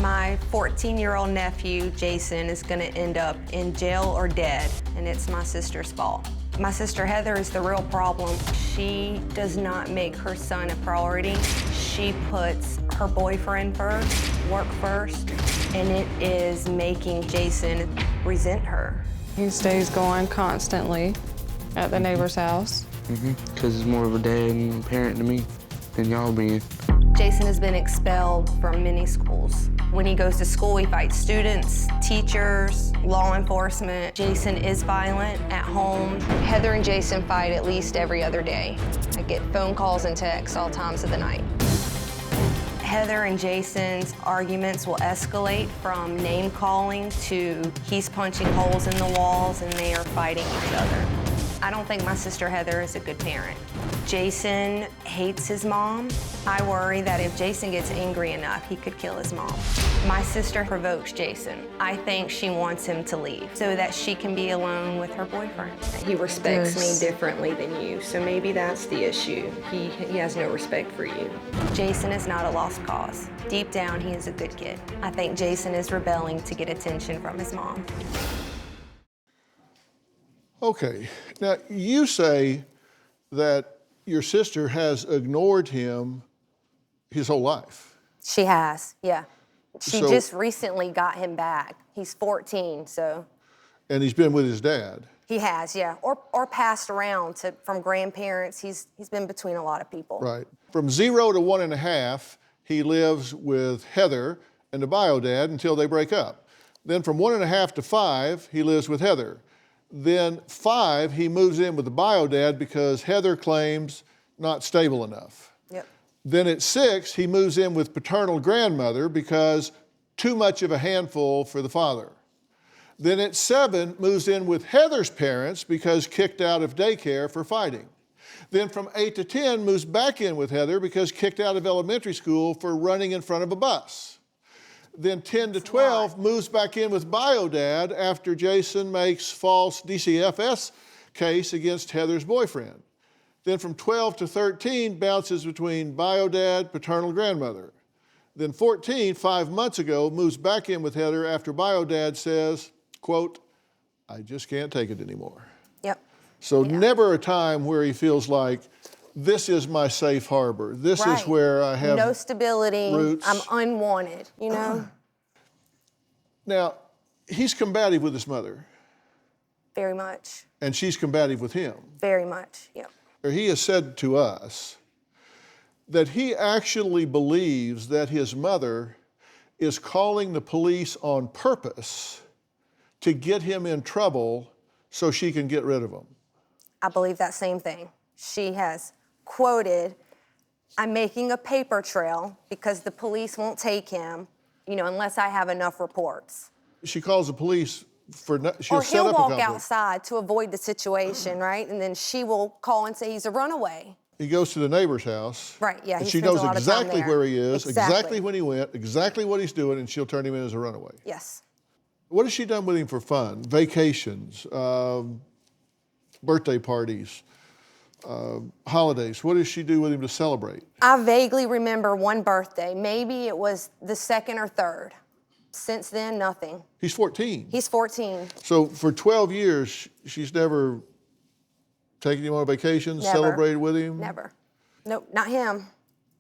My 14-year-old nephew, Jason, is gonna end up in jail or dead, and it's my sister's fault. My sister Heather is the real problem. She does not make her son a priority. She puts her boyfriend first, work first, and it is making Jason resent her. He stays going constantly at the neighbor's house. Because he's more of a dad and parent to me than y'all be. Jason has been expelled from many schools. When he goes to school, he fights students, teachers, law enforcement. Jason is violent at home. Heather and Jason fight at least every other day. I get phone calls and texts all times of the night. Heather and Jason's arguments will escalate from name calling to he's punching holes in the walls and they are fighting each other. I don't think my sister Heather is a good parent. Jason hates his mom. I worry that if Jason gets angry enough, he could kill his mom. My sister provokes Jason. I think she wants him to leave so that she can be alone with her boyfriend. He respects me differently than you, so maybe that's the issue. He has no respect for you. Jason is not a lost cause. Deep down, he is a good kid. I think Jason is rebelling to get attention from his mom. Okay, now you say that your sister has ignored him his whole life. She has, yeah. She So- just recently got him back. He's 14, so. And he's been with his dad. He has, yeah, or passed around from grandparents. He's been between a lot of people. Right. From 0 to 1.5, he lives with Heather and the bio dad until they break up. Then from 1.5 to 5, he lives with Heather. Then 5, he moves in with the bio dad because Heather claims not stable enough. Yep. Then at 6, he moves in with paternal grandmother because too much of a handful for the father. Then at 7, moves in with Heather's parents because kicked out of daycare for fighting. Then from 8 to 10, moves back in with Heather because kicked out of elementary school for running in front of a bus. Then 10 to 12 moves back in with bio dad after Jason makes false DCFS case against Heather's boyfriend. Then from 12 to 13 bounces between bio dad, paternal grandmother. Then 14, 5 months ago, moves back in with Heather after bio dad says, quote, I just can't take it anymore. Yep. So never a time where he feels like, this is my safe harbor. This is where I have no stability. roots. I'm unwanted, you know? Now, he's combative with his mother, Very much. and she's combative with him. Very much, yep. He has said to us that he actually believes that his mother is calling the police on purpose to get him in trouble so she can get rid of him. I believe that same thing. She has quoted, I'm making a paper trail because the police won't take him, you know, unless I have enough reports. She calls the police she'll Or set he'll up a walk conflict. outside to avoid the situation, right? And then she will call and say he's a runaway. He goes to the neighbor's house. Right, yeah, And he she spends knows a lot of time exactly there. where he is, Exactly. exactly when he went, exactly what he's doing, and she'll turn him in as a runaway. Yes. What has she done with him for fun? Vacations, birthday parties, holidays. What does she do with him to celebrate? I vaguely remember one birthday. Maybe it was the 2nd or 3rd. Since then, nothing. He's 14. He's 14. So for 12 years, she's never taken him on a vacation, Never. celebrated with him? Never. Nope, not him.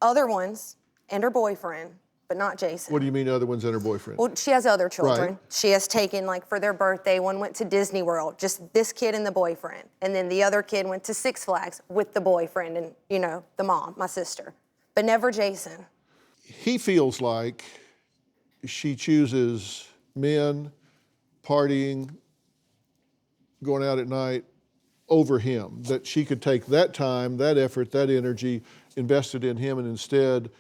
Other ones and her boyfriend, but not Jason. What do you mean other ones and her boyfriend? Well, she has other children. Right. She has taken, like, for their birthday, one went to Disney World, just this kid and the boyfriend. And then the other kid went to Six Flags with the boyfriend and, you know, the mom, my sister. But never Jason. He feels like she chooses men, partying, going out at night over him, that she could take that time, that effort, that energy invested in him, and instead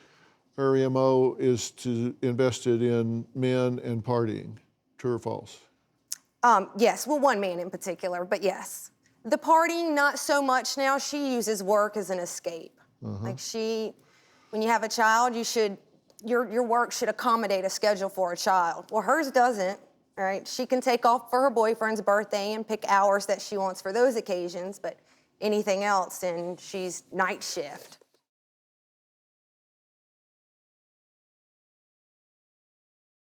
her MO is to invest it in men and partying. True or false? Yes, well, one man in particular, but yes. The partying, not so much now. She uses work as an escape. Like when you have a child, your work should accommodate a schedule for a child. Well, hers doesn't, right? She can take off for her boyfriend's birthday and pick hours that she wants for those occasions, but anything else, and she's night shift.